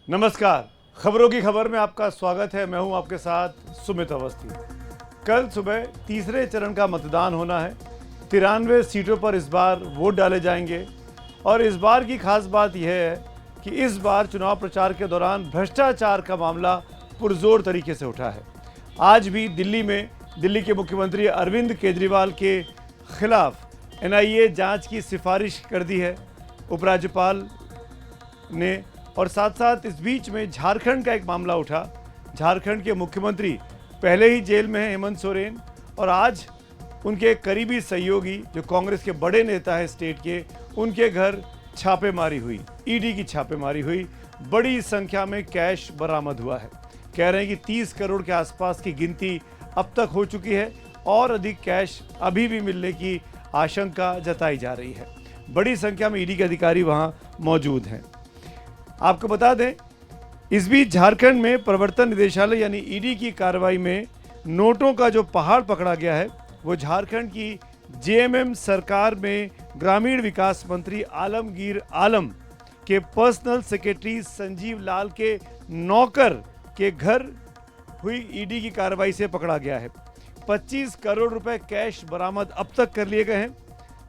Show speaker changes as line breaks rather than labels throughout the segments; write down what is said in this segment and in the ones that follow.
नमस्कार, खबरों की खबर में आपका स्वागत है। मैं हूं आपके साथ सुमित अवस्थी। कल सुबह तीसरे चरण का मतदान होना है। 93 सीटों पर इस बार वोट डाले जाएंगे और इस बार की खास बात यह है कि इस बार चुनाव प्रचार के दौरान भ्रष्टाचार का मामला पुरजोर तरीके से उठा है। आज भी दिल्ली में दिल्ली के मुख्यमंत्री अरविंद केजरीवाल के खिलाफ एनआईए जांच की सिफारिश कर दी है उपराज्यपाल ने। और साथ साथ इस बीच में झारखंड का एक मामला उठा। झारखंड के मुख्यमंत्री पहले ही जेल में हैं, हेमंत सोरेन, और आज उनके करीबी सहयोगी जो कांग्रेस के बड़े नेता हैं स्टेट के, उनके घर छापेमारी हुई, ईडी की छापेमारी हुई। बड़ी संख्या में कैश बरामद हुआ है। कह रहे हैं कि 30 करोड़ के आसपास की गिनती अब तक हो चुकी है और अधिक कैश अभी भी मिलने की आशंका जताई जा रही है। बड़ी संख्या में ईडी के अधिकारी वहां मौजूद हैं। आपको बता दें, इस बीच झारखंड में प्रवर्तन निदेशालय यानी ईडी की कार्रवाई में नोटों का जो पहाड़ पकड़ा गया है वो झारखंड की जेएमएम सरकार में ग्रामीण विकास मंत्री आलमगीर आलम के पर्सनल सेक्रेटरी संजीव लाल के नौकर के घर हुई ईडी की कार्रवाई से पकड़ा गया है। 25 करोड़ रुपए कैश बरामद अब तक कर लिए गए हैं।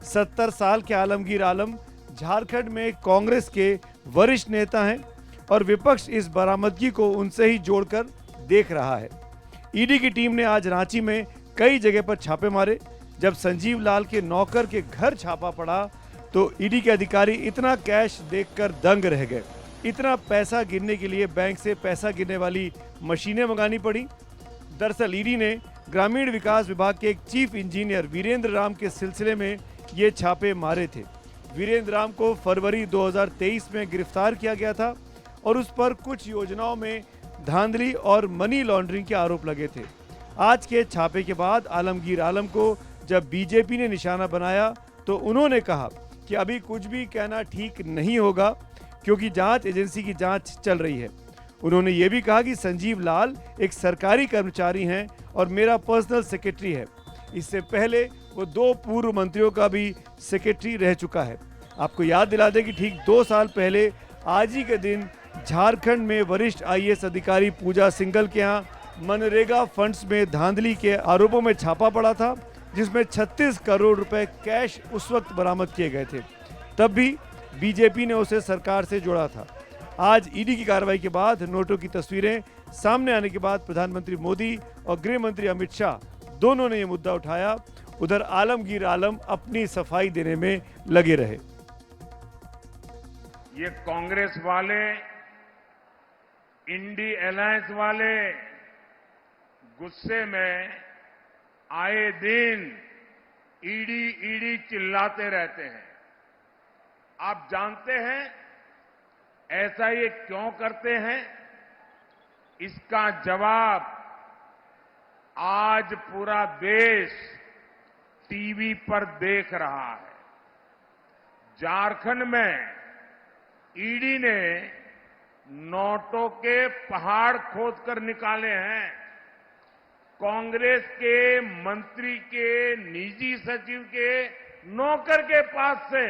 70 साल के आलमगीर आलम झारखंड में कांग्रेस के वरिष्ठ नेता हैं और विपक्ष इस बरामदगी को उनसे ही जोड़कर देख रहा है। ईडी की टीम ने आज रांची में कई जगह पर छापे मारे। जब संजीव लाल के नौकर के घर छापा पड़ा तो ईडी के अधिकारी इतना कैश देखकर दंग रह गए। इतना पैसा गिनने के लिए बैंक से पैसा गिनने वाली मशीनें मंगानी पड़ी। दरअसल ईडी ने ग्रामीण विकास विभाग के एक चीफ इंजीनियर वीरेंद्र राम के सिलसिले में ये छापे मारे थे। वीरेंद्र राम को फरवरी 2023 में गिरफ्तार किया गया था और उस पर कुछ योजनाओं में धांधली और मनी लॉन्ड्रिंग के आरोप लगे थे। आज के छापे के बाद आलमगीर आलम को जब बीजेपी ने निशाना बनाया तो उन्होंने कहा कि अभी कुछ भी कहना ठीक नहीं होगा क्योंकि जांच एजेंसी की जांच चल रही है। उन्होंने ये भी कहा कि संजीव लाल एक सरकारी कर्मचारी हैं और मेरा पर्सनल सेक्रेटरी है। इससे पहले वो 2 पूर्व मंत्रियों का भी सेक्रेटरी रह चुका है। आपको याद दिला दें कि ठीक 2 साल पहले आज ही के दिन झारखंड में वरिष्ठ आईएएस अधिकारी पूजा सिंघल के यहाँ मनरेगा फंड्स में धांधली के आरोपों में छापा पड़ा था, जिसमें 36 करोड़ रुपए कैश उस वक्त बरामद किए गए थे। तब भी बीजेपी ने उसे सरकार से जोड़ा था। आज ईडी की कार्रवाई के बाद नोटों की तस्वीरें सामने आने के बाद प्रधानमंत्री मोदी और गृह मंत्री अमित शाह दोनों ने यह मुद्दा उठाया। उधर आलमगीर आलम अपनी सफाई देने में लगे रहे।
ये कांग्रेस वाले, इंडी अलायंस वाले गुस्से में आए दिन ईडी ईडी चिल्लाते रहते हैं। आप जानते हैं ऐसा ये क्यों करते हैं? इसका जवाब आज पूरा देश टीवी पर देख रहा है। झारखंड में ईडी ने नोटों के पहाड़ खोदकर निकाले हैं। कांग्रेस के मंत्री के निजी सचिव के नौकर के पास से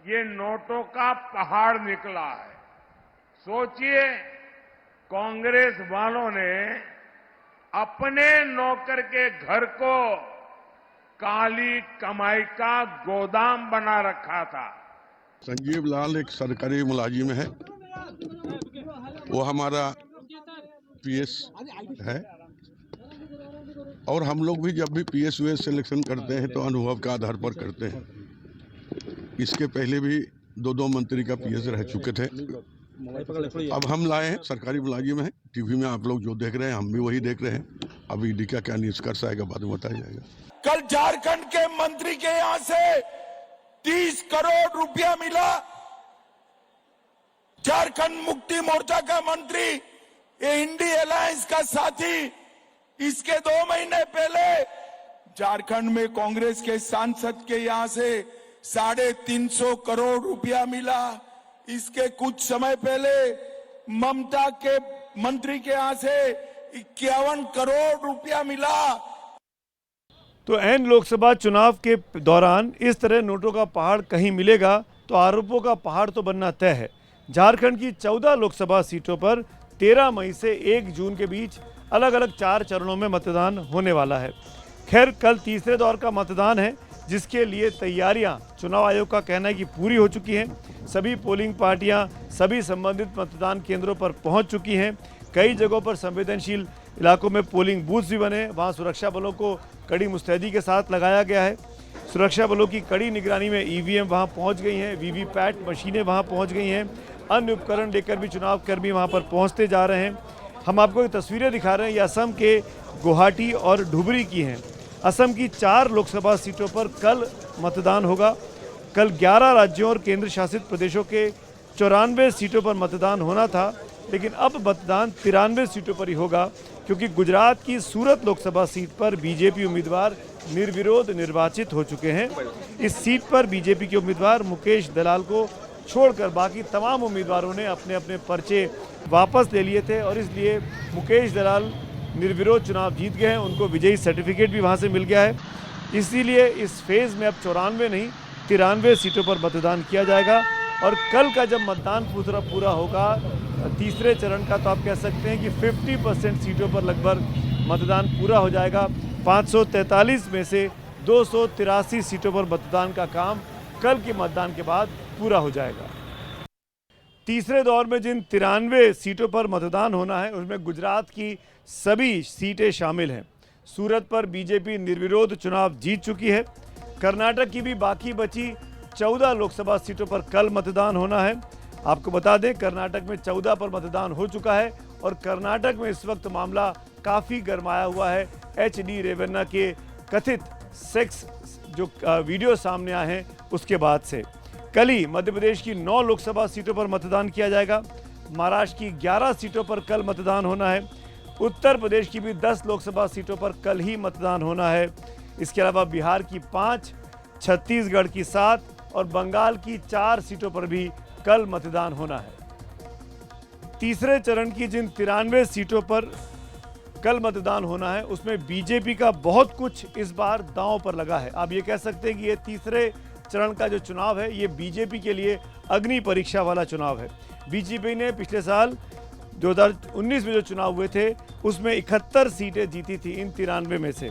ये नोटों का पहाड़ निकला है। सोचिए, कांग्रेस वालों ने अपने नौकर के घर को काली कमाई का गोदाम बना रखा था।
संजीव लाल एक सरकारी मुलाजिम है। वो हमारा पीएस है और हम लोग भी जब भी पीएस यूएस सिलेक्शन करते हैं तो अनुभव के आधार पर करते हैं। इसके पहले भी 2 मंत्री का पीएस रह चुके थे। अब हम लाए हैं, सरकारी मुलाजिम है। टीवी में आप लोग जो देख रहे हैं हम भी वही देख रहे हैं। अब ईडी का क्या निष्कर्ष आएगा बाद में बताया जाएगा।
कल झारखंड के मंत्री के यहां से 30 करोड़ रुपया मिला। झारखंड मुक्ति मोर्चा का मंत्री, ये इंडी अलायंस का साथी, इसके 2 महीने पहले झारखंड में कांग्रेस के सांसद के यहां से 350 करोड़ रुपया मिला। इसके कुछ समय पहले ममता के मंत्री के यहां से 51 करोड़ रुपया मिला।
तो एन लोकसभा चुनाव के दौरान इस तरह नोटों का पहाड़ कहीं मिलेगा तो आरोपों का पहाड़ तो बनना तय है। झारखंड की 14 लोकसभा सीटों पर 13 मई से 1 जून के बीच अलग अलग 4 चरणों में मतदान होने वाला है। खैर, कल तीसरे दौर का मतदान है, जिसके लिए तैयारियां चुनाव आयोग का कहना है कि पूरी हो चुकी हैं। सभी पोलिंग पार्टियां सभी संबंधित मतदान केंद्रों पर पहुंच चुकी हैं। कई जगहों पर संवेदनशील इलाकों में पोलिंग बूथ्स भी बने, वहां सुरक्षा बलों को कड़ी मुस्तैदी के साथ लगाया गया है। सुरक्षा बलों की कड़ी निगरानी में ईवीएम वहां पहुंच गई हैं, वीवीपैट मशीनें वहां पहुंच गई हैं। अन्य उपकरण लेकर भी चुनाव कर्मी वहां पर पहुंचते जा रहे हैं। हम आपको ये तस्वीरें दिखा रहे हैं, ये असम के गुवाहाटी और धुबरी की हैं। असम की 4 लोकसभा सीटों पर कल मतदान होगा। कल 11 राज्यों और केंद्र शासित प्रदेशों के 94 सीटों पर मतदान होना था, लेकिन अब मतदान 93 सीटों पर ही होगा, क्योंकि गुजरात की सूरत लोकसभा सीट पर बीजेपी उम्मीदवार निर्विरोध निर्वाचित हो चुके हैं। इस सीट पर बीजेपी के उम्मीदवार मुकेश दलाल को छोड़कर बाकी तमाम उम्मीदवारों ने अपने अपने पर्चे वापस ले लिए थे और इसलिए मुकेश दलाल निर्विरोध चुनाव जीत गए हैं। उनको विजयी सर्टिफिकेट भी वहां से मिल गया है। इसीलिए इस फेज़ में अब 94 नहीं 93 सीटों पर मतदान किया जाएगा। और कल का जब मतदान पूरा होगा तीसरे चरण का, तो आप कह सकते हैं कि 50% सीटों पर लगभग मतदान पूरा हो जाएगा। 543 में से 283 सीटों पर मतदान का काम कल के मतदान के बाद पूरा हो जाएगा। तीसरे दौर में जिन 93 सीटों पर मतदान होना है, उसमें गुजरात की सभी सीटें शामिल हैं। सूरत पर बीजेपी निर्विरोध चुनाव जीत चुकी है। कर्नाटक की भी बाकी बची 14 लोकसभा सीटों पर कल मतदान होना है। आपको बता दें, कर्नाटक में 14 पर मतदान हो चुका है और कर्नाटक में इस वक्त मामला काफ़ी गरमाया हुआ है। HD रेवन्ना के कथित सेक्स जो वीडियो सामने आए हैं उसके बाद से। कल ही मध्य प्रदेश की 9 लोकसभा सीटों पर मतदान किया जाएगा। महाराष्ट्र की 11 सीटों पर कल मतदान होना है। उत्तर प्रदेश की भी 10 लोकसभा सीटों पर कल ही मतदान होना है। इसके अलावा बिहार की 5, छत्तीसगढ़ की 7 और बंगाल की 4 सीटों पर भी कल मतदान होना है। तीसरे चरण की जिन 93 सीटों पर कल मतदान होना है, उसमें बीजेपी का बहुत कुछ इस बार दांव पर लगा है। आप ये कह सकते हैं कि ये तीसरे चरण का जो चुनाव है, ये बीजेपी के लिए अग्नि परीक्षा वाला चुनाव है। बीजेपी ने पिछले साल 2019 में जो चुनाव हुए थे, उसमें 71 सीटें जीती थी। इन 93 में से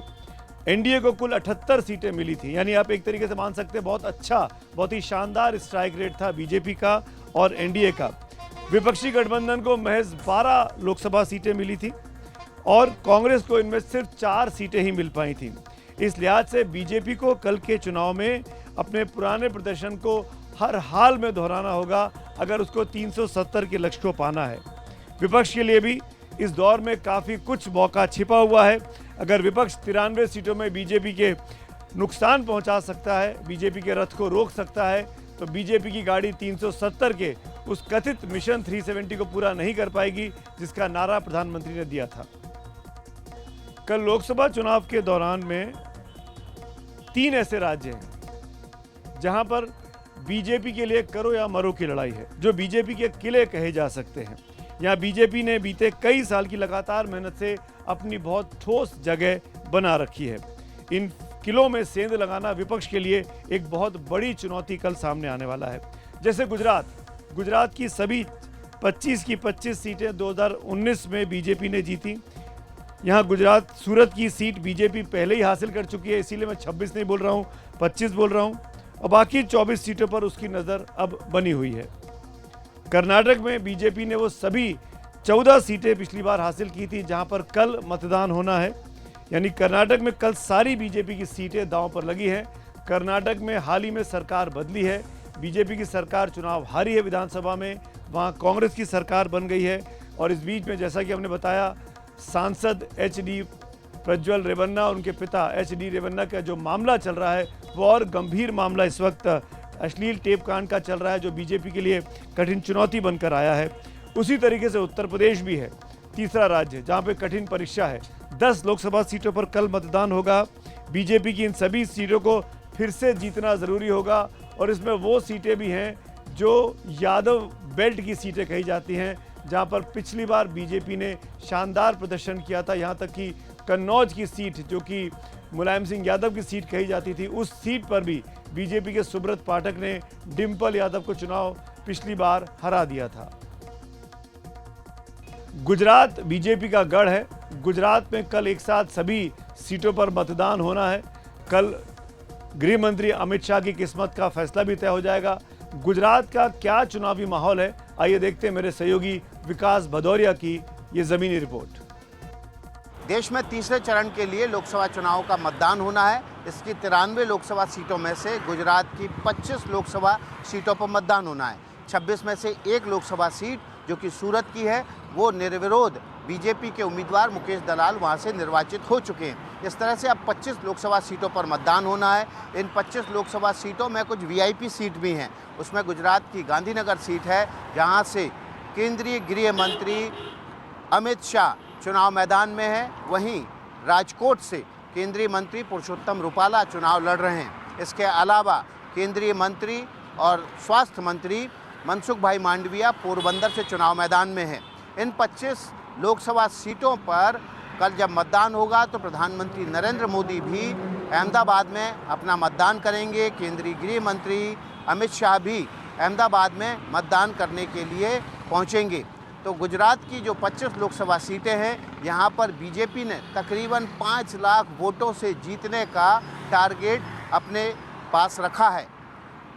एनडीए को कुल 78 सीटें मिली थी। यानी आप एक तरीके से मान सकते हैं बहुत अच्छा, बहुत ही शानदार स्ट्राइक रेट था बीजेपी का और एनडीए का। विपक्षी गठबंधन को महज 12 लोकसभा सीटें मिली थी और कांग्रेस को इनमें सिर्फ 4 सीटें ही मिल पाई थी। इस लिहाज से बीजेपी को कल के चुनाव में अपने पुराने प्रदर्शन को हर हाल में दोहराना होगा अगर उसको 370 के लक्ष्य को पाना है। विपक्ष के लिए भी इस दौर में काफ़ी कुछ मौका छिपा हुआ है। अगर विपक्ष 93 सीटों में बीजेपी के नुकसान पहुंचा सकता है, बीजेपी के रथ को रोक सकता है, तो बीजेपी की गाड़ी 370 के उस कथित मिशन 370 को पूरा नहीं कर पाएगी, जिसका नारा प्रधानमंत्री ने दिया था। कल लोकसभा चुनाव के दौरान में 3 ऐसे राज्य हैं जहां पर बीजेपी के लिए करो या मरो की लड़ाई है, जो बीजेपी के किले कहे जा सकते हैं। यहाँ बीजेपी ने बीते कई साल की लगातार मेहनत से अपनी बहुत ठोस जगह बना रखी है। इन किलों में सेंध लगाना विपक्ष के लिए एक बहुत बड़ी चुनौती कल सामने आने वाला है। जैसे गुजरात की सभी 25 की 25 सीटें 2019 में बीजेपी ने जीती। यहाँ गुजरात सूरत की सीट बीजेपी पहले ही हासिल कर चुकी है, इसीलिए मैं 26 नहीं बोल रहा हूँ, 25 बोल रहा हूँ। और बाकी 24 सीटों पर उसकी नज़र अब बनी हुई है। कर्नाटक में बीजेपी ने वो सभी 14 सीटें पिछली बार हासिल की थी जहां पर कल मतदान होना है। यानी कर्नाटक में कल सारी बीजेपी की सीटें दांव पर लगी हैं। कर्नाटक में हाल ही में सरकार बदली है, बीजेपी की सरकार चुनाव हारी है विधानसभा में, वहां कांग्रेस की सरकार बन गई है। और इस बीच में जैसा कि हमने बताया, सांसद HD प्रज्वल रेवन्ना और उनके पिता HD रेवन्ना का जो मामला चल रहा है, वो और गंभीर मामला इस वक्त अश्लील टेप कांड का चल रहा है, जो बीजेपी के लिए कठिन चुनौती बनकर आया है। उसी तरीके से उत्तर प्रदेश भी है तीसरा राज्य जहां पे कठिन परीक्षा है। 10 लोकसभा सीटों पर कल मतदान होगा। बीजेपी की इन सभी सीटों को फिर से जीतना ज़रूरी होगा और इसमें वो सीटें भी हैं जो यादव बेल्ट की सीटें कही जाती हैं, जहां पर पिछली बार बीजेपी ने शानदार प्रदर्शन किया था। यहाँ तक कि कन्नौज की सीट, जो कि मुलायम सिंह यादव की सीट कही जाती थी, उस सीट पर भी बीजेपी के सुब्रत पाठक ने डिम्पल यादव को चुनाव पिछली बार हरा दिया था। गुजरात बीजेपी का गढ़ है। गुजरात में कल एक साथ सभी सीटों पर मतदान होना है। कल गृह मंत्री अमित शाह की किस्मत का फैसला भी तय हो जाएगा। गुजरात का क्या चुनावी माहौल है, आइए देखते हैं मेरे सहयोगी विकास भदौरिया की ये जमीनी रिपोर्ट।
देश में तीसरे चरण के लिए लोकसभा चुनाव का मतदान होना है। इसकी 93 लोकसभा सीटों में से गुजरात की 25 लोकसभा सीटों पर मतदान होना है। 26 में से एक लोकसभा सीट जो कि सूरत की है वो निर्विरोध बीजेपी के उम्मीदवार मुकेश दलाल वहां से निर्वाचित हो चुके हैं। इस तरह से अब 25 लोकसभा सीटों पर मतदान होना है। इन 25 लोकसभा सीटों में कुछ वीआईपी सीट भी हैं। उसमें गुजरात की गांधीनगर सीट है जहां से केंद्रीय गृह मंत्री अमित शाह चुनाव मैदान में है। वहीं राजकोट से केंद्रीय मंत्री पुरुषोत्तम रूपाला चुनाव लड़ रहे हैं। इसके अलावा केंद्रीय मंत्री और स्वास्थ्य मंत्री मनसुख भाई मांडविया पोरबंदर से चुनाव मैदान में है। इन 25 लोकसभा सीटों पर कल जब मतदान होगा तो प्रधानमंत्री नरेंद्र मोदी भी अहमदाबाद में अपना मतदान करेंगे। केंद्रीय गृह मंत्री अमित शाह भी अहमदाबाद में मतदान करने के लिए पहुंचेंगे। तो गुजरात की जो 25 लोकसभा सीटें हैं यहाँ पर बीजेपी ने तकरीबन 5 लाख वोटों से जीतने का टारगेट अपने पास रखा है।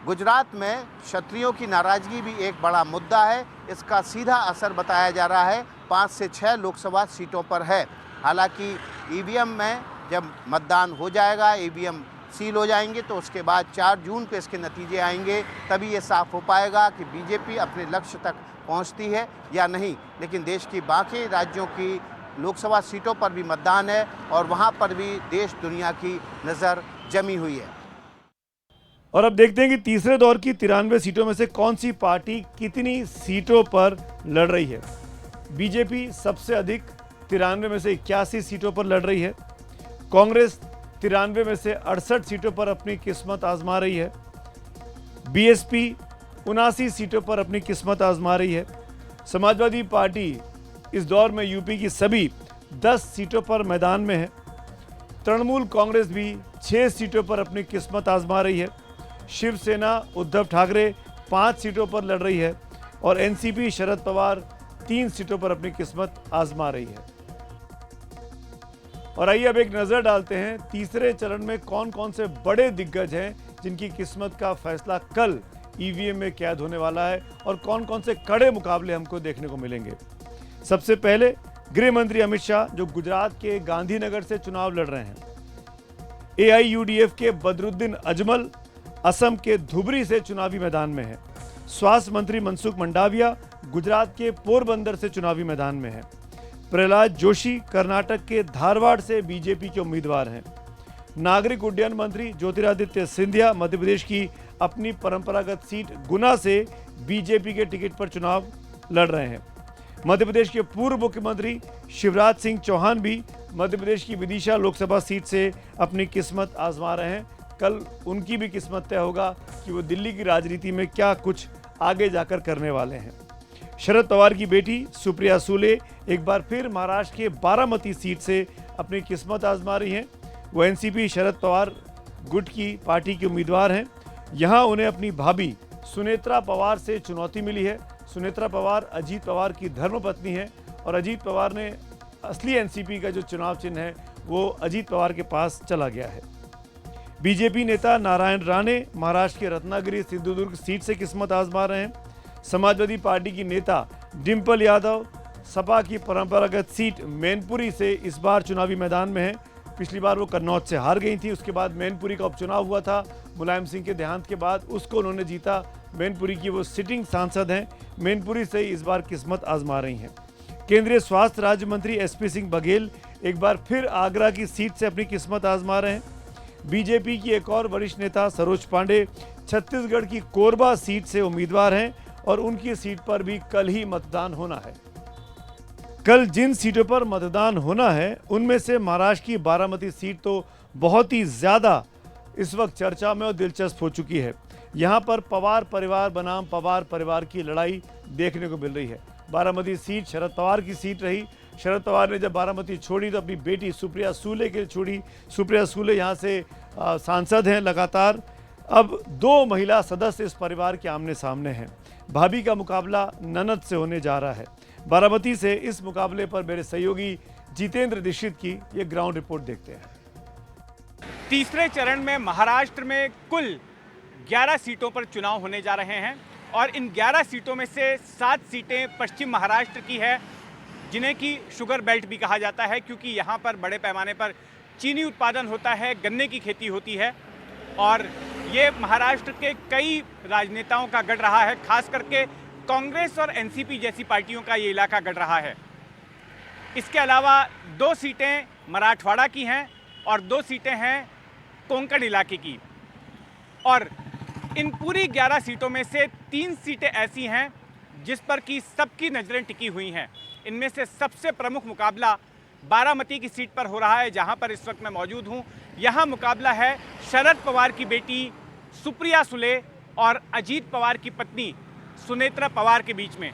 गुजरात में क्षत्रियों की नाराजगी भी एक बड़ा मुद्दा है। इसका सीधा असर बताया जा रहा है 5 से 6 लोकसभा सीटों पर है। हालांकि ईवीएम में जब मतदान हो जाएगा, ईवीएम सील हो जाएंगे तो उसके बाद 4 जून को इसके नतीजे आएंगे। तभी ये साफ हो पाएगा कि बीजेपी अपने लक्ष्य तक पहुंचती है या नहीं। लेकिन देश की बाकी राज्यों की लोकसभा सीटों पर भी मतदान है और वहां पर भी देश दुनिया की नज़र जमी हुई है।
और अब देखते हैं कि तीसरे दौर की 93 सीटों में से कौन सी पार्टी कितनी सीटों पर लड़ रही है। बीजेपी सबसे अधिक 93 में से 81 सीटों पर लड़ रही है। कांग्रेस 93 में से 68 सीटों पर अपनी किस्मत आजमा रही है। बीएसपी 79 सीटों पर अपनी किस्मत आजमा रही है। समाजवादी पार्टी इस दौर में यूपी की सभी 10 सीटों पर मैदान में है। तृणमूल कांग्रेस भी 6 सीटों पर अपनी किस्मत आजमा रही है। शिवसेना उद्धव ठाकरे 5 सीटों पर लड़ रही है और एनसीपी शरद पवार 3 सीटों पर अपनी किस्मत आजमा रही है। और आइए अब एक नजर डालते हैं तीसरे चरण में कौन कौन से बड़े दिग्गज हैं जिनकी किस्मत का फैसला कल ईवीएम में कैद होने वाला है और कौन कौन से कड़े मुकाबले हमको देखने को मिलेंगे। सबसे पहले गृह मंत्री अमित शाह जो गुजरात के गांधीनगर से चुनाव लड़ रहे हैं। एआईयूडीएफ के बदरुद्दीन अजमल असम के धुबरी से चुनावी मैदान में है। स्वास्थ्य मंत्री मनसुख मंडाविया गुजरात के पोरबंदर से चुनावी मैदान में है। प्रहलाद जोशी कर्नाटक के धारवाड़ से बीजेपी के उम्मीदवार हैं। नागरिक उड्डयन मंत्री ज्योतिरादित्य सिंधिया मध्य प्रदेश की अपनी परंपरागत सीट गुना से बीजेपी के टिकट पर चुनाव लड़ रहे हैं। मध्य प्रदेश के पूर्व मुख्यमंत्री शिवराज सिंह चौहान भी मध्य प्रदेश की विदिशा लोकसभा सीट से अपनी किस्मत आजमा रहे हैं। कल उनकी भी किस्मत तय होगा कि वो दिल्ली की राजनीति में क्या कुछ आगे जाकर करने वाले हैं। शरद पवार की बेटी सुप्रिया सूले एक बार फिर महाराष्ट्र के बारामती सीट से अपनी किस्मत आजमा रही हैं। वो एनसीपी शरद पवार गुट की पार्टी के उम्मीदवार हैं। यहाँ उन्हें अपनी भाभी सुनेत्रा पवार से चुनौती मिली है। सुनेत्रा पवार अजीत पवार की धर्मपत्नी है और अजीत पवार ने असली एनसीपी का जो चुनाव चिन्ह है वो अजीत पवार के पास चला गया है। बीजेपी नेता नारायण राणे महाराष्ट्र के रत्नागिरी सिंधुदुर्ग सीट से किस्मत आजमा रहे हैं। समाजवादी पार्टी की नेता डिम्पल यादव सपा की परंपरागत सीट मैनपुरी से इस बार चुनावी मैदान में है। पिछली बार वो कन्नौज से हार गई थी, उसके बाद मैनपुरी का उपचुनाव हुआ था। मुलायम सिंह के देहांत के बाद उसको उन्होंने जीता। मैनपुरी की वो सिटिंग सांसद हैं। मैनपुरी से इस बार किस्मत आजमा रही हैं। केंद्रीय स्वास्थ्य राज्य मंत्री एसपी सिंह बघेल एक बार फिर आगरा की सीट से अपनी किस्मत आजमा रहे हैं। बीजेपी की एक और वरिष्ठ नेता सरोज पांडे छत्तीसगढ़ की कोरबा सीट से उम्मीदवार हैं और उनकी सीट पर भी कल ही मतदान होना है। कल जिन सीटों पर मतदान होना है उनमें से महाराष्ट्र की बारामती सीट तो बहुत ही ज्यादा इस वक्त चर्चा में और दिलचस्प हो चुकी है। यहाँ पर पवार परिवार बनाम पवार परिवार की लड़ाई देखने को मिल रही है। बारामती सीट शरद पवार की सीट रही। शरद पवार ने जब बारामती छोड़ी तो अपनी बेटी सुप्रिया सूले के छोड़ी। सुप्रिया सूले यहाँ से सांसद हैं लगातार। अब 2 महिला सदस्य इस परिवार के आमने सामने हैं। भाभी का मुकाबला ननद से होने जा रहा है। बारामती से इस मुकाबले पर मेरे सहयोगी जितेंद्र दीक्षित की ये ग्राउंड रिपोर्ट देखते हैं।
तीसरे चरण में महाराष्ट्र में कुल 11 सीटों पर चुनाव होने जा रहे हैं और इन 11 सीटों में से 7 सीटें पश्चिम महाराष्ट्र की है, जिन्हें कि शुगर बेल्ट भी कहा जाता है, क्योंकि यहाँ पर बड़े पैमाने पर चीनी उत्पादन होता है, गन्ने की खेती होती है और ये महाराष्ट्र के कई राजनेताओं का गढ़ रहा है। खास करके कांग्रेस और एनसीपी जैसी पार्टियों का ये इलाका गढ़ रहा है। इसके अलावा 2 सीटें मराठवाड़ा की हैं और 2 सीटें हैं कोंकण इलाके की। और इन पूरी 11 सीटों में से 3 सीटें ऐसी हैं जिस पर कि सबकी नज़रें टिकी हुई हैं। इनमें से सबसे प्रमुख मुकाबला बारामती की सीट पर हो रहा है, जहां पर इस वक्त मैं मौजूद हूं। यहां मुकाबला है शरद पवार की बेटी सुप्रिया सुले और अजीत पवार की पत्नी सुनेत्रा पवार के बीच में।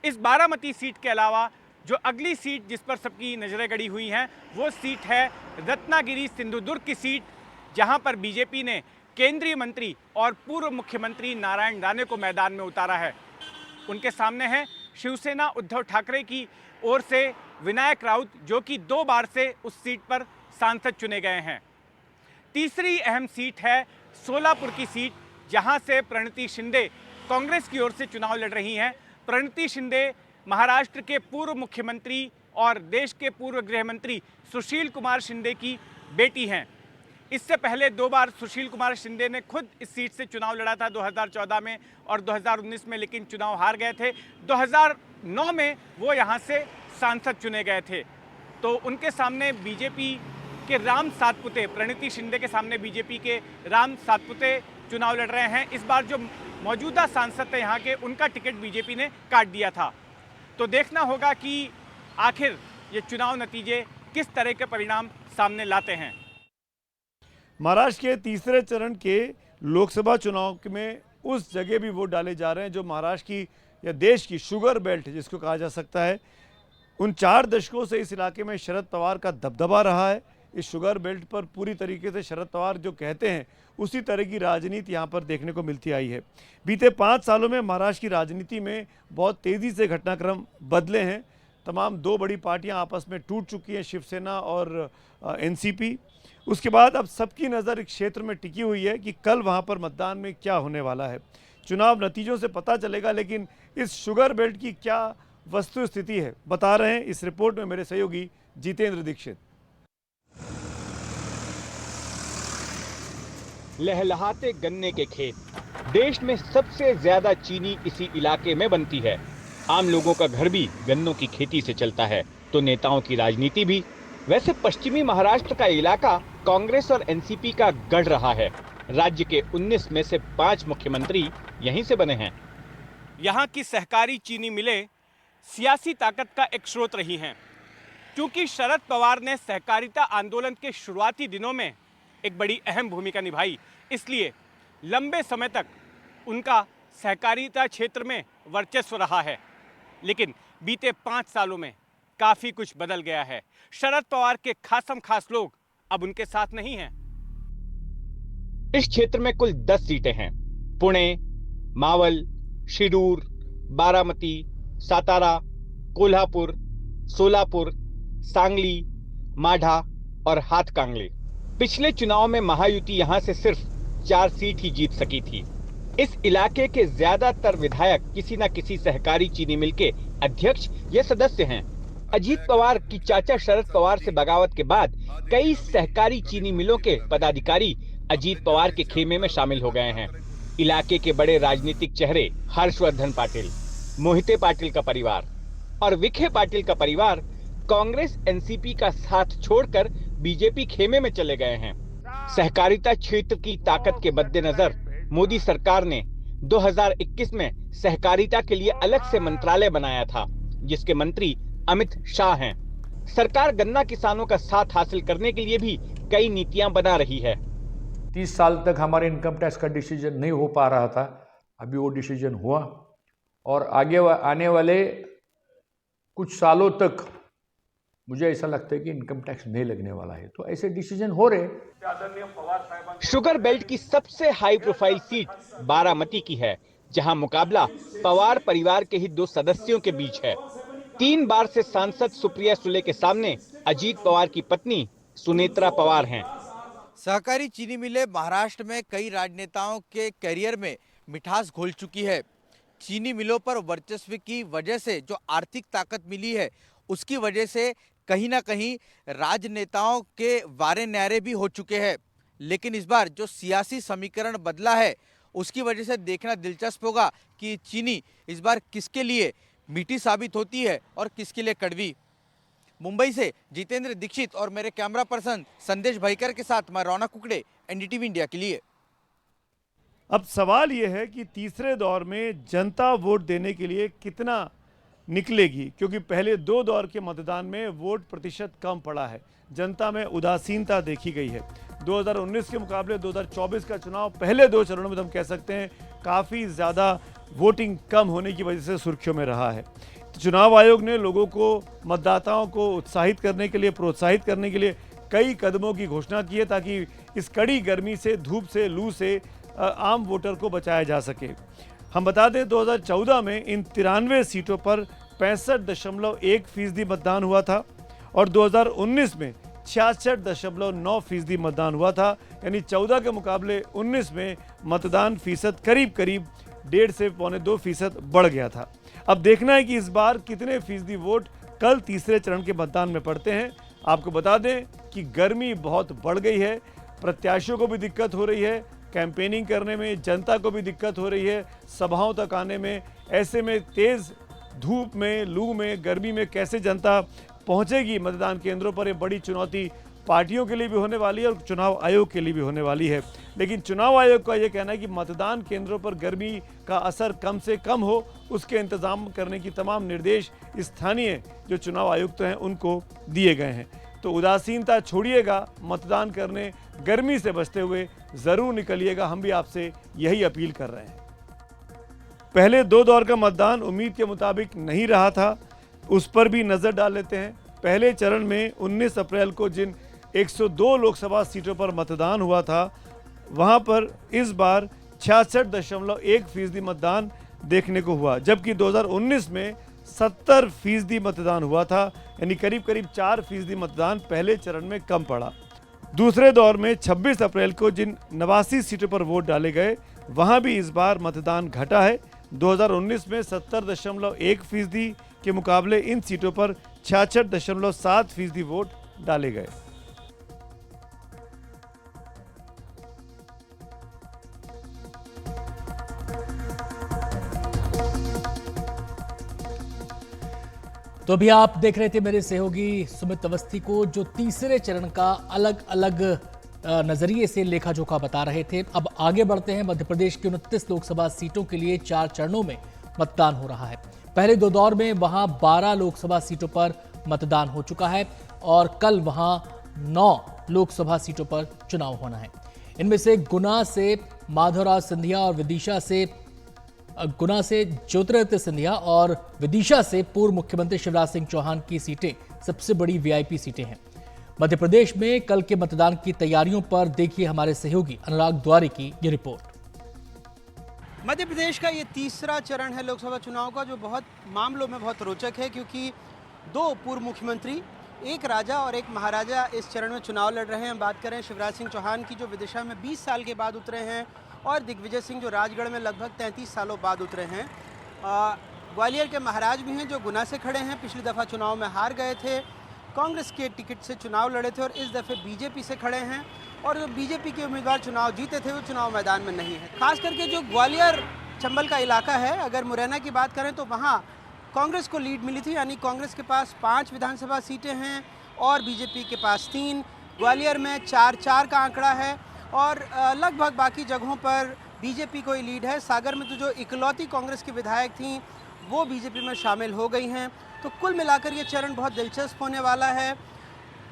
इस बारामती सीट के अलावा जो अगली सीट जिस पर सबकी नज़रें गड़ी हुई हैं वो सीट है रत्नागिरी सिंधुदुर्ग की सीट, जहां पर बीजेपी ने केंद्रीय मंत्री और पूर्व मुख्यमंत्री नारायण राणे को मैदान में उतारा है। उनके सामने है शिवसेना उद्धव ठाकरे की ओर से विनायक राउत, जो कि 2 बार से उस सीट पर सांसद चुने गए हैं। तीसरी अहम सीट है सोलापुर की सीट, जहां से प्रणति शिंदे कांग्रेस की ओर से चुनाव लड़ रही हैं। प्रणति शिंदे महाराष्ट्र के पूर्व मुख्यमंत्री और देश के पूर्व गृह मंत्री सुशील कुमार शिंदे की बेटी हैं। इससे पहले 2 बार सुशील कुमार शिंदे ने खुद इस सीट से चुनाव लड़ा था, 2014 में और 2019 में, लेकिन चुनाव हार गए थे। 2009 में वो यहाँ से सांसद चुने गए थे। तो उनके सामने बीजेपी के राम सातपुते, प्रणति शिंदे के सामने बीजेपी के राम सातपुते चुनाव लड़ रहे हैं। इस बार जो मौजूदा सांसद थे यहाँ के, उनका टिकट बीजेपी ने काट दिया था। तो देखना होगा कि आखिर ये चुनाव नतीजे किस तरह के परिणाम सामने लाते हैं।
महाराष्ट्र के तीसरे चरण के लोकसभा चुनाव में उस जगह भी वोट डाले जा रहे हैं जो महाराष्ट्र की या देश की शुगर बेल्ट जिसको कहा जा सकता है। उन 4 दशकों से इस इलाके में शरद पवार का दबदबा रहा है। इस शुगर बेल्ट पर पूरी तरीके से शरद पवार जो कहते हैं उसी तरह की राजनीति यहाँ पर देखने को मिलती आई है। बीते 5 सालों में महाराष्ट्र की राजनीति में बहुत तेज़ी से घटनाक्रम बदले हैं। तमाम 2 बड़ी पार्टियां आपस में टूट चुकी हैं, शिवसेना और एनसीपी। उसके बाद अब सबकी नज़र एक क्षेत्र में टिकी हुई है कि कल वहाँ पर मतदान में क्या होने वाला है। चुनाव नतीजों से पता चलेगा, लेकिन इस शुगर बेल्ट की क्या वस्तु स्थिति है बता रहे हैं इस रिपोर्ट में मेरे सहयोगी जितेंद्र दीक्षित।
लहलहाते गन्ने के खेत, देश में सबसे ज्यादा चीनी इसी इलाके में बनती है। आम लोगों का घर भी गन्नों की खेती से चलता है, तो नेताओं की राजनीति भी। वैसे पश्चिमी महाराष्ट्र का इलाका कांग्रेस और एनसीपी का गढ़ रहा है। राज्य के 19 में से 5 मुख्यमंत्री यहीं से बने हैं। यहाँ की सहकारी चीनी मिलें सियासी ताकत का एक स्रोत रही हैं। क्योंकि शरद पवार ने सहकारिता आंदोलन के शुरुआती दिनों में एक बड़ी अहम भूमिका निभाई, इसलिए लंबे समय तक उनका सहकारिता क्षेत्र में वर्चस्व रहा है। लेकिन बीते 5 सालों में काफी कुछ बदल गया है। शरद पवार के खासम खास लोग अब उनके साथ नहीं हैं। इस क्षेत्र में कुल 10 सीटें हैं। पुणे, मावल, शिरूर, बारामती, सातारा, कोल्हापुर, सोलापुर, सांगली, माढा और हाथकांगले। पिछले चुनाव में महायुति यहां से सिर्फ 4 सीट ही जीत सकी थी। इस इलाके के ज्यादातर विधायक किसी न किसी सहकारी चीनी मिल के अध्यक्ष या सदस्य हैं। अजीत पवार की चाचा शरद पवार से बगावत के बाद कई सहकारी चीनी मिलों के पदाधिकारी अजीत पवार के खेमे में शामिल हो गए हैं। इलाके के बड़े राजनीतिक चेहरे हर्षवर्धन पाटिल, मोहिते पाटिल का परिवार और विखे पाटिल का परिवार कांग्रेस एनसीपी का साथ छोड़कर बीजेपी खेमे में चले गए हैं। सहकारिता क्षेत्र की ताकत के मद्देनजर मोदी सरकार ने 2021 में सहकारिता के लिए अलग से मंत्रालय बनाया था, जिसके मंत्री अमित शाह हैं। सरकार गन्ना किसानों का साथ हासिल करने के लिए भी कई नीतियां बना रही है।
30 साल तक हमारे इनकम टैक्स का डिसीजन नहीं हो पा रहा था, अभी वो डिसीजन हुआ और आगे आने वाले कुछ सालों तक मुझे ऐसा लगता है कि इनकम टैक्स नहीं लगने वाला है। तो ऐसे डिसीजन हो रहे।
शुगर बेल्ट की सबसे हाई प्रोफाइल सीट बारामती की है, जहां मुकाबला पवार परिवार के ही 2 सदस्यों के बीच है। 3 बार से सांसद सुप्रिया सुले के सामने अजीत पवार की पत्नी सुनेत्रा पवार हैं।
सहकारी चीनी मिलें महाराष्ट्र में कई राजनेताओं के करियर में मिठास घोल चुकी है। चीनी मिलों पर वर्चस्व की वजह से जो आर्थिक ताकत मिली है, उसकी वजह से कहीं ना कहीं राजनेताओं के वारे न्यारे भी हो चुके हैं। लेकिन इस बार जो सियासी समीकरण बदला है, उसकी वजह से देखना दिलचस्प होगा कि चीनी इस बार किसके लिए मीठी साबित होती है और किसके लिए कड़वी। मुंबई से जितेंद्र दीक्षित और मेरे कैमरा पर्सन संदेश भाईकर के साथ मैं रौनक कुकड़े, एनडीटीवी इंडिया के लिए।
अब सवाल यह है कि तीसरे दौर में जनता वोट देने के लिए कितना निकलेगी, क्योंकि पहले 2 दौर के मतदान में वोट प्रतिशत कम पड़ा है, जनता में उदासीनता देखी गई है। 2019 के मुकाबले 2024 का चुनाव पहले 2 चरणों में हम कह सकते हैं काफ़ी ज़्यादा वोटिंग कम होने की वजह से सुर्खियों में रहा है। तो चुनाव आयोग ने लोगों को, मतदाताओं को उत्साहित करने के लिए, प्रोत्साहित करने के लिए कई कदमों की घोषणा की है ताकि इस कड़ी गर्मी से, धूप से, लू से आम वोटर को बचाया जा सके। हम बता दें 2014 में इन 93 सीटों पर 65.1% मतदान हुआ था और 2019 में 66.9% मतदान हुआ था। यानी 14 के मुकाबले 19 में मतदान फीसद करीब 1.5 से 2.25% बढ़ गया था। अब देखना है कि इस बार कितने फीसदी वोट कल तीसरे चरण के मतदान में पड़ते हैं। आपको बता दें कि गर्मी बहुत बढ़ गई है, प्रत्याशियों को भी दिक्कत हो रही है, कैंपेनिंग करने में जनता को भी दिक्कत हो रही है, सभाओं तक आने में। ऐसे में तेज़ धूप में, लू में, गर्मी में कैसे जनता पहुंचेगी मतदान केंद्रों पर, ये बड़ी चुनौती पार्टियों के लिए भी होने वाली है और चुनाव आयोग के लिए भी होने वाली है। लेकिन चुनाव आयोग का ये कहना है कि मतदान केंद्रों पर गर्मी का असर कम से कम हो, उसके इंतजाम करने की तमाम निर्देश स्थानीय जो चुनाव आयुक्त हैं उनको दिए गए हैं। तो उदासीनता छोड़िएगा, मतदान करने गर्मी से बचते हुए ज़रूर निकलिएगा, हम भी आपसे यही अपील कर रहे हैं। पहले 2 दौर का मतदान उम्मीद के मुताबिक नहीं रहा था, उस पर भी नज़र डाल लेते हैं। पहले चरण में 19 अप्रैल को जिन 102 लोकसभा सीटों पर मतदान हुआ था, वहां पर इस बार 66.1% मतदान देखने को हुआ, जबकि 2019 में 70% मतदान हुआ था। यानी करीब 4% मतदान पहले चरण में कम पड़ा। दूसरे दौर में 26 अप्रैल को जिन 89 सीटों पर वोट डाले गए, वहां भी इस बार मतदान घटा है। 2019 में 70.1% के मुकाबले इन सीटों पर 66.7% वोट डाले गए।
तो अभी आप देख रहे थे मेरे सहयोगी सुमित अवस्थी को, जो तीसरे चरण का अलग अलग नजरिए से लेखा जोखा बता रहे थे। अब आगे बढ़ते हैं। मध्य प्रदेश की 29 लोकसभा सीटों के लिए 4 चरणों में मतदान हो रहा है। पहले 2 दौर में वहां 12 लोकसभा सीटों पर मतदान हो चुका है और कल वहां 9 लोकसभा सीटों पर चुनाव होना है। इनमें से गुना से माधवराव सिंधिया और विदिशा से ज्योतिरादित्य सिंधिया और विदिशा से पूर्व मुख्यमंत्री शिवराज सिंह चौहान की सीटें सबसे बड़ी वीआईपी सीटें हैं। मध्य प्रदेश में कल के मतदान की तैयारियों पर देखिए हमारे सहयोगी अनुराग द्वारे की ये रिपोर्ट।
मध्य प्रदेश का ये तीसरा चरण है लोकसभा चुनाव का, जो बहुत मामलों में बहुत रोचक है, क्योंकि 2 पूर्व मुख्यमंत्री, एक राजा और एक महाराजा इस चरण में चुनाव लड़ रहे हैं। बात करें शिवराज सिंह चौहान की, जो विदिशा में 20 साल के बाद उतरे हैं, और दिग्विजय सिंह जो राजगढ़ में लगभग 33 सालों बाद उतरे हैं। ग्वालियर के महाराज भी हैं जो गुना से खड़े हैं, पिछली दफ़ा चुनाव में हार गए थे, कांग्रेस के टिकट से चुनाव लड़े थे और इस दफ़े बीजेपी से खड़े हैं, और जो बीजेपी के उम्मीदवार चुनाव जीते थे वो चुनाव मैदान में नहीं है। खास करके जो ग्वालियर चंबल का इलाका है, अगर मुरैना की बात करें तो वहाँ कांग्रेस को लीड मिली थी, यानी कांग्रेस के पास 5 विधानसभा सीटें हैं और बीजेपी के पास 3। ग्वालियर में 4-4 का आंकड़ा है और लगभग बाकी जगहों पर बीजेपी को ही लीड है। सागर में तो जो इकलौती कांग्रेस की विधायक थीं वो बीजेपी में शामिल हो गई हैं। तो कुल मिलाकर ये चरण बहुत दिलचस्प होने वाला है।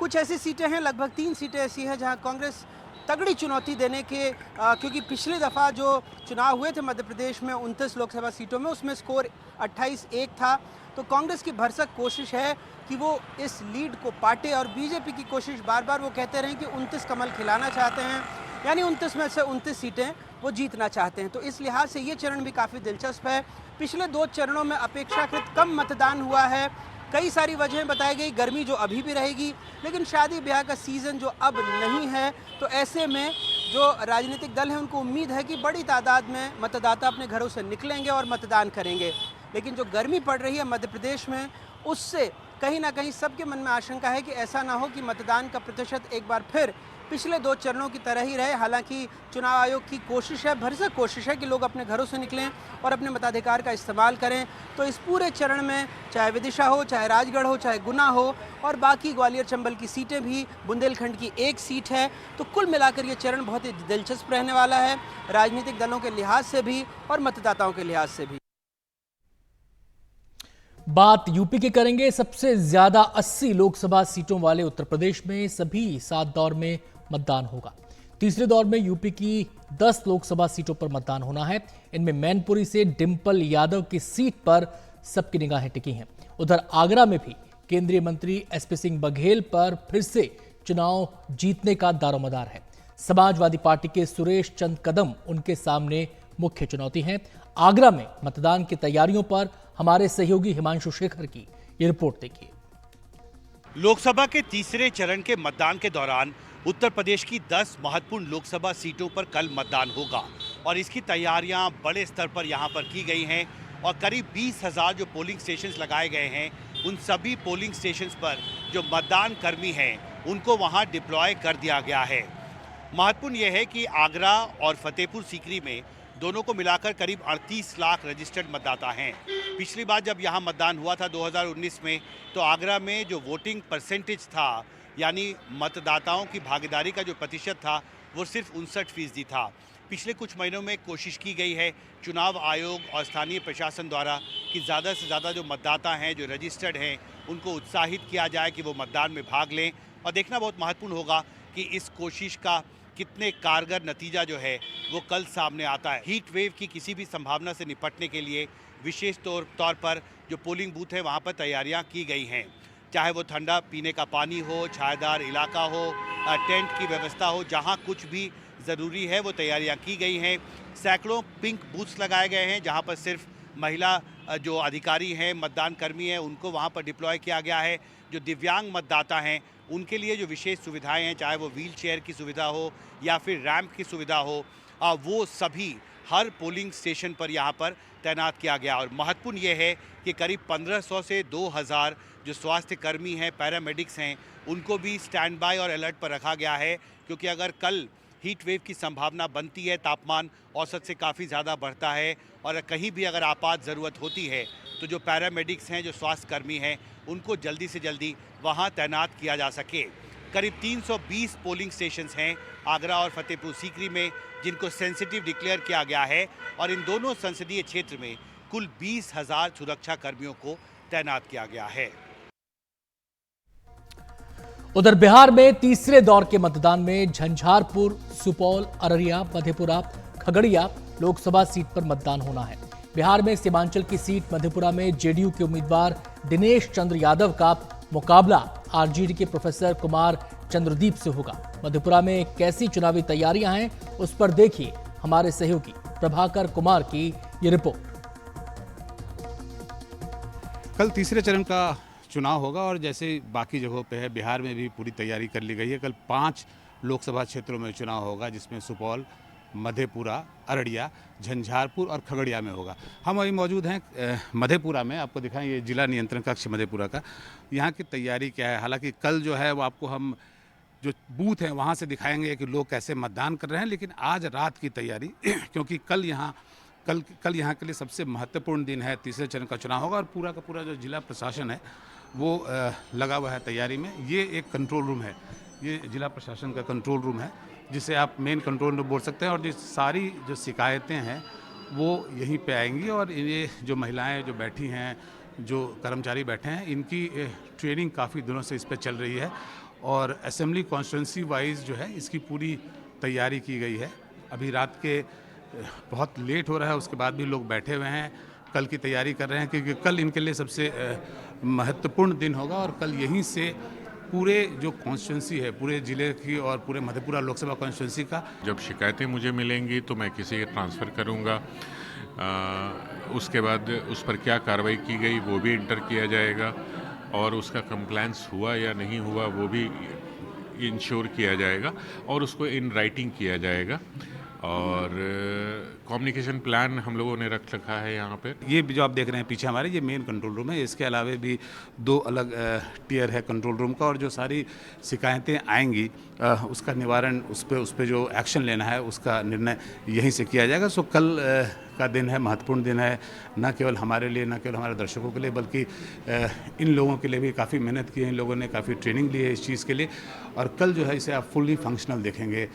कुछ ऐसी सीटें हैं, लगभग 3 सीटें ऐसी हैं जहां कांग्रेस तगड़ी चुनौती देने के, क्योंकि पिछली दफ़ा जो चुनाव हुए थे मध्य प्रदेश में 29 लोकसभा सीटों में, उसमें स्कोर 28-1 था। तो कांग्रेस की भरसक कोशिश है कि वो इस लीड को पाटे, और बीजेपी की कोशिश बार बार वो कहते रहे कि 29 कमल खिलाना चाहते हैं, यानी 29 में से 29 सीटें वो जीतना चाहते हैं। तो इस लिहाज से ये चरण भी काफ़ी दिलचस्प है। पिछले 2 चरणों में अपेक्षाकृत कम मतदान हुआ है। कई सारी वजहें बताई गई, गर्मी जो अभी भी रहेगी, लेकिन शादी ब्याह का सीज़न जो अब नहीं है, तो ऐसे में जो राजनीतिक दल हैं उनको उम्मीद है कि बड़ी तादाद में मतदाता अपने घरों से निकलेंगे और मतदान करेंगे। लेकिन जो गर्मी पड़ रही है मध्य प्रदेश में, उससे कहीं ना कहीं सबके मन में आशंका है कि ऐसा ना हो कि मतदान का प्रतिशत एक बार फिर पिछले 2 चरणों की तरह ही रहे। हालांकि चुनाव आयोग की कोशिश है, भरसक कोशिश है कि लोग अपने घरों से निकलें और अपने मताधिकार का इस्तेमाल करें। तो इस पूरे चरण में चाहे विदिशा हो, चाहे राजगढ़ हो, चाहे गुना हो और बाकी ग्वालियर चंबल की सीटें भी, बुंदेलखंड की 1 सीट है, तो कुल मिलाकर ये चरण बहुत ही दिलचस्प रहने वाला है, राजनीतिक दलों के लिहाज से भी और मतदाताओं के लिहाज से भी।
बात यूपी की करेंगे। सबसे ज्यादा 80 लोकसभा सीटों वाले उत्तर प्रदेश में सभी 7 दौर में मतदान होगा। तीसरे दौर में यूपी की 10 लोकसभा सीटों पर मतदान होना है। इनमें मैनपुरी से डिंपल यादव की सीट पर सबकी निगाहें टिकी हैं। उधर आगरा में भी केंद्रीय मंत्री एसपी सिंह बघेल पर फिर से चुनाव जीतने का दारोमदार है। समाजवादी पार्टी के सुरेश चंद कदम उनके सामने मुख्य चुनौती हैं। आगरा में मतदान की तैयारियों पर हमारे सहयोगी हिमांशु शेखर की ये रिपोर्ट देखिए।
लोकसभा के तीसरे चरण के मतदान के दौरान उत्तर प्रदेश की 10 महत्वपूर्ण लोकसभा सीटों पर कल मतदान होगा और इसकी तैयारियां बड़े स्तर पर यहां पर की गई हैं और करीब 20,000 जो पोलिंग स्टेशंस लगाए गए हैं, उन सभी पोलिंग स्टेशंस पर जो मतदान कर्मी हैं उनको वहां डिप्लॉय कर दिया गया है। महत्वपूर्ण यह है कि आगरा और फतेहपुर सीकरी में दोनों को मिलाकर करीब 38 लाख रजिस्टर्ड मतदाता हैं। पिछली बार जब यहाँ मतदान हुआ था 2019 में, तो आगरा में जो वोटिंग परसेंटेज था, यानी मतदाताओं की भागीदारी का जो प्रतिशत था, वो सिर्फ 59% था। पिछले कुछ महीनों में कोशिश की गई है चुनाव आयोग और स्थानीय प्रशासन द्वारा कि ज़्यादा से ज़्यादा जो मतदाता हैं, जो रजिस्टर्ड हैं, उनको उत्साहित किया जाए कि वो मतदान में भाग लें। और देखना बहुत महत्वपूर्ण होगा कि इस कोशिश का कितने कारगर नतीजा जो है वो कल सामने आता है। हीट वेव की किसी भी संभावना से निपटने के लिए विशेष तौर पर जो पोलिंग बूथ है वहाँ पर तैयारियाँ की गई हैं, चाहे वो ठंडा पीने का पानी हो, छायादार इलाका हो, टेंट की व्यवस्था हो, जहाँ कुछ भी ज़रूरी है वो तैयारियाँ की गई हैं। सैकड़ों पिंक बूथ्स लगाए गए हैं जहाँ पर सिर्फ महिला जो अधिकारी हैं, मतदान कर्मी हैं, उनको वहाँ पर डिप्लॉय किया गया है। जो दिव्यांग मतदाता हैं उनके लिए जो विशेष सुविधाएं हैं, चाहे वो व्हील चेयर की सुविधा हो या फिर रैंप की सुविधा हो, वो सभी हर पोलिंग स्टेशन पर यहाँ पर तैनात किया गया। और महत्वपूर्ण ये है कि करीब 1500 से 2000 जो स्वास्थ्य कर्मी हैं, पैरामेडिक्स हैं, उनको भी स्टैंड बाय और अलर्ट पर रखा गया है, क्योंकि अगर कल हीट वेव की संभावना बनती है, तापमान औसत से काफ़ी ज़्यादा बढ़ता है और कहीं भी अगर आपात ज़रूरत होती है, तो जो पैरामेडिक्स हैं, जो स्वास्थ्य कर्मी हैं, उनको जल्दी से जल्दी वहाँ तैनात किया जा सके। करीब 320 पोलिंग स्टेशंस हैं आगरा और फतेहपुर सीकरी में, जिनको सेंसिटिव डिक्लेयर किया गया है और इन दोनों संसदीय क्षेत्र में कुल 20,000 सुरक्षा कर्मियों को तैनात किया गया है।
उधर बिहार में तीसरे दौर के मतदान में झंझारपुर, सुपौल, अररिया, मधेपुरा, खगड़िया लोकसभा सीट पर मतदान होना है। बिहार में सीमांचल की सीट मधेपुरा में जेडीयू के उम्मीदवार दिनेश चंद्र यादव का मुकाबला आरजेडी के प्रोफेसर कुमार चंद्रदीप से होगा। मधेपुरा में कैसी चुनावी तैयारियां हैं, उस पर देखिए हमारे सहयोगी प्रभाकर कुमार की ये रिपोर्ट।
कल तीसरे चरण का चुनाव होगा और जैसे बाकी जगहों पे है, बिहार में भी पूरी तैयारी कर ली गई है। कल 5 लोकसभा क्षेत्रों में चुनाव होगा, जिसमें सुपौल, मधेपुरा, अररिया, झंझारपुर और खगड़िया में होगा। हम अभी मौजूद हैं मधेपुरा में, आपको दिखाएं ये जिला नियंत्रण कक्ष मधेपुरा का। यहाँ की तैयारी क्या है, हालांकि कल जो है वो आपको हम जो बूथ हैं वहाँ से दिखाएंगे कि लोग कैसे मतदान कर रहे हैं, लेकिन आज रात की तैयारी क्योंकि कल यहाँ के लिए सबसे महत्वपूर्ण दिन है, तीसरे चरण का चुनाव होगा और पूरा का पूरा जो जिला प्रशासन है वो लगा हुआ है तैयारी में। ये एक कंट्रोल रूम है, ये जिला प्रशासन का कंट्रोल रूम है, जिसे आप मेन कंट्रोल रूम बोल सकते हैं। और सारी जो शिकायतें हैं वो यहीं पे आएंगी और ये जो महिलाएं जो बैठी हैं, जो कर्मचारी बैठे हैं, इनकी ट्रेनिंग काफ़ी दिनों से इस पर चल रही है और असेंबली कॉन्स्टिट्यूंसी वाइज जो है इसकी पूरी तैयारी की गई है। अभी रात के बहुत लेट हो रहा है, उसके बाद भी लोग बैठे हुए हैं, कल की तैयारी कर रहे हैं, क्योंकि कल इनके लिए सबसे महत्वपूर्ण दिन होगा और कल यहीं से पूरे जो कॉन्स्टिट्यूंसी है पूरे ज़िले की और पूरे मधेपुरा लोकसभा कॉन्स्टिट्यूंसी का।
जब शिकायतें मुझे मिलेंगी तो मैं किसी के ट्रांसफ़र करूँगा, उसके बाद उस पर क्या कार्रवाई की गई वो भी इंटर किया जाएगा और उसका कंप्लायंस हुआ या नहीं हुआ वो भी इंश्योर किया जाएगा और उसको इन राइटिंग किया जाएगा। और कम्युनिकेशन प्लान हम लोगों ने रख रखा है यहाँ पर।
ये जो आप देख रहे हैं पीछे हमारे ये मेन कंट्रोल रूम है, इसके अलावा भी 2 अलग टियर है कंट्रोल रूम का और जो सारी शिकायतें आएंगी उसका निवारण उस पर जो एक्शन लेना है उसका निर्णय यहीं से किया जाएगा। सो कल का दिन है, महत्वपूर्ण दिन है, न केवल हमारे लिए, न केवल हमारे दर्शकों के लिए, बल्कि इन लोगों के लिए भी काफ़ी मेहनत की है, इन लोगों ने काफ़ी ट्रेनिंग ली है इस चीज़ के लिए और कल जो है इसे आप फुल्ली फंक्शनल देखेंगे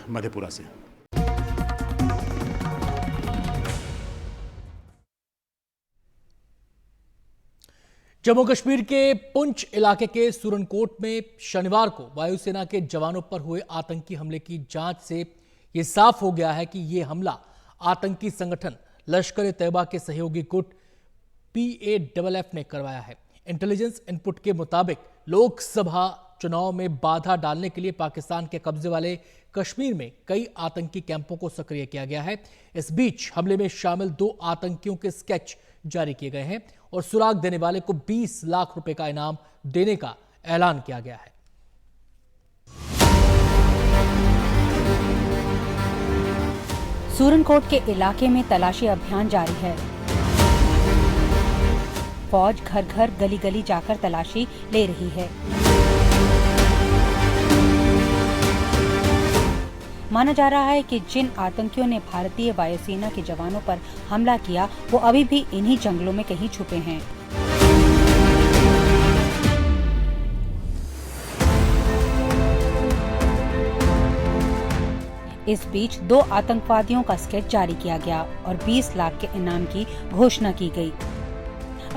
मधेपुरा से।
जम्मू कश्मीर के पुंछ इलाके के सुरनकोट में शनिवार को वायुसेना के जवानों पर हुए आतंकी हमले की जांच से यह साफ हो गया है कि यह हमला आतंकी संगठन लश्कर-ए-तैयबा के सहयोगी गुट PAFF ने करवाया है। इंटेलिजेंस इनपुट के मुताबिक लोकसभा चुनाव में बाधा डालने के लिए पाकिस्तान के कब्जे वाले कश्मीर में कई आतंकी कैंपों को सक्रिय किया गया है। इस बीच हमले में शामिल 2 आतंकियों के स्केच जारी किए गए हैं और सुराग देने वाले को 20 लाख रुपए का इनाम देने का ऐलान किया गया है।
सूरनकोट के इलाके में तलाशी अभियान जारी है। फौज घर घर गली गली जाकर तलाशी ले रही है। माना जा रहा है कि जिन आतंकियों ने भारतीय वायुसेना के जवानों पर हमला किया वो अभी भी इन्हीं जंगलों में कहीं छुपे हैं। इस बीच 2 आतंकवादियों का स्केच जारी किया गया और 20 लाख के इनाम की घोषणा की गई।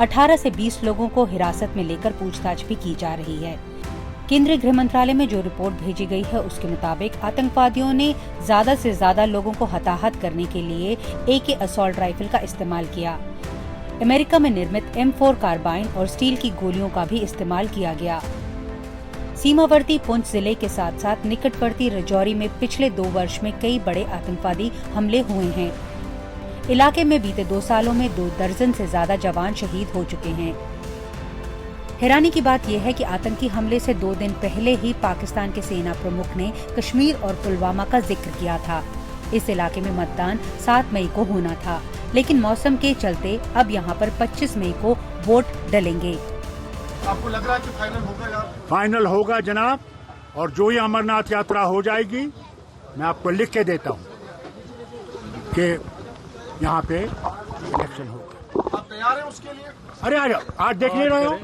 18 से 20 लोगों को हिरासत में लेकर पूछताछ भी की जा रही है। केंद्रीय गृह मंत्रालय में जो रिपोर्ट भेजी गई है उसके मुताबिक आतंकवादियों ने ज्यादा से ज्यादा लोगों को हताहत करने के लिए AK असॉल्ट राइफल का इस्तेमाल किया। अमेरिका में निर्मित M4 कार्बाइन और स्टील की गोलियों का भी इस्तेमाल किया गया। सीमावर्ती पुंछ जिले के साथ साथ निकटवर्ती राजौरी में पिछले 2 वर्ष में कई बड़े आतंकवादी हमले हुए हैं। इलाके में बीते 2 सालों में 2 दर्जन से ज्यादा जवान शहीद हो चुके हैं। हैरानी की बात यह है कि आतंकी हमले से 2 दिन पहले ही पाकिस्तान के सेना प्रमुख ने कश्मीर और पुलवामा का जिक्र किया था। इस इलाके में मतदान 7 मई को होना था, लेकिन मौसम के चलते अब यहां पर 25 मई को वोट डलेंगे।
आपको लग रहा है कि फाइनल होगा?
फाइनल होगा जनाब, और जो ही अमरनाथ यात्रा हो जाएगी मैं आपको लिख के देता हूँ कि यहाँ पे इलेक्शन होगा।
आप तैयार हैं उसके लिए?
अरे आ जाओ, आज देख नहीं रहे हो,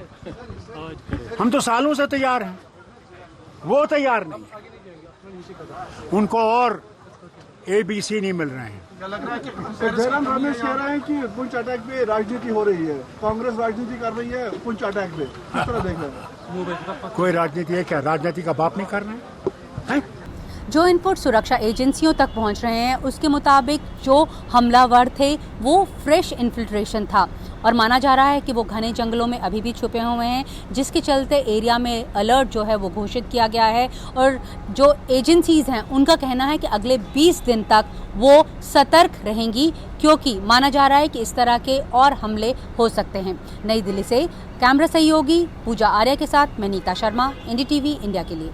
हम तो सालों से तैयार हैं, वो तैयार नहीं है, उनको और ABC नहीं मिल रहे हैं।
क्या लग रहा है कि जयराम रमेश कह रहे हैं कि पुंछ अटैक पे राजनीति हो रही है, कांग्रेस राजनीति कर रही है पुंछ अटैक पे, किस तरह देख रहे हैं?
कोई राजनीति है क्या? राजनीति का बाप नहीं कर रहे हैं?
जो इनपुट सुरक्षा एजेंसियों तक पहुंच रहे हैं उसके मुताबिक जो हमलावर थे वो फ्रेश इन्फिल्ट्रेशन था और माना जा रहा है कि वो घने जंगलों में अभी भी छुपे हुए हैं, जिसके चलते एरिया में अलर्ट जो है वो घोषित किया गया है। और जो एजेंसीज हैं उनका कहना है कि अगले 20 दिन तक वो सतर्क रहेंगी, क्योंकि माना जा रहा है कि इस तरह के और हमले हो सकते हैं। नई दिल्ली से कैमरा सहयोगी पूजा आर्य के साथ मैं नीता शर्मा, NDTV इंडिया के लिए।